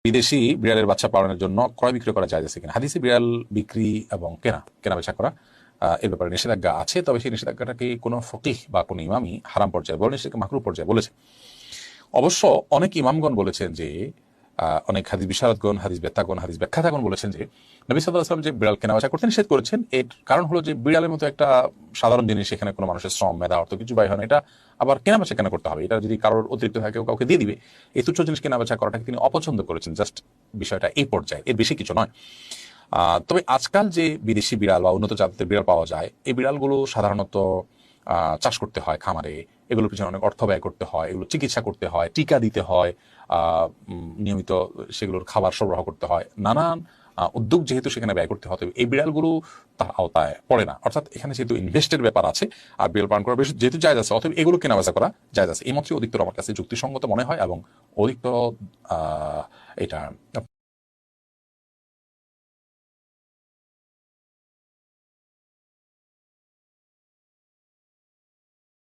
বিদেশি বিড়ালের বাচ্চা পালনের জন্য ক্রয় বিক্রয় করা যায় কিনা? হাদিসে বিড়াল বিক্রি এবং কেনা বেচা করা এর ব্যাপারে নিষেধাজ্ঞা আছে, তবে সেই নিষেধাজ্ঞাটাকে কোনো ফকিহ বা কোনো ইমামই হারাম পর্যায়ে বলে, নিষেধাজ্ঞা মাকরুহ পর্যায়ে বলেছে। অবশ্য অনেক ইমামগণ বলেছেন যে অনেক হাদিস বিশারদগণ, হাদিস বেত্তাগণ, হাদিস ব্যাখ্যাতাগণ বলেছেন যে নবী সাল্লাল্লাহু আলাইহি ওয়াসাল্লাম যে বিড়াল কেনাবেচা করতে নিষেধ করেছেন, এর কারণ হলো যে বিড়ালের মতো একটা সাধারণ জিনিস, সেখানে কোনো মানুষের শ্রম মেধা অর্থ কিছু ব্যয় হয় না, এটা আবার কেনাবেচা কেন করতে হবে? এটা যদি কারোর অতিরিক্ত থাকে কাউকে দিয়ে দিবে, এই তুচ্ছ জিনিস কেনাবেচা করাটাকে তিনি অপছন্দ করেছেন। জাস্ট বিষয়টা এই পর্যায়ে, এর বেশি কিছু নয়। তবে আজকাল যে বিদেশি বিড়াল বা উন্নত জাতের বিড়াল পাওয়া যায়, এই বিড়ালগুলো সাধারণত চাষ করতে হয় খামারে, এগুলোর পিছনে অনেক অর্থ ব্যয় করতে হয়, এগুলো চিকিৎসা করতে হয়, টিকা দিতে হয়, নিয়মিত সেগুলোর খাবার সরবরাহ করতে হয়, নানান উদ্যোগ যেহেতু সেখানে ব্যয় করতে হতে, এই বিড়ালগুলো তার আওতায় পড়ে না। অর্থাৎ এখানে যেহেতু ইনভেস্টের ব্যাপার আছে আর বিড়াল পালন করা বেশ যেহেতু জায়েজ আছে, অতএব এগুলো কেনাবেচা করা জায়েজ আছে। এই মতই অধিকতর আমার কাছে যুক্তিসঙ্গত মনে হয় এবং অধিকতর এটা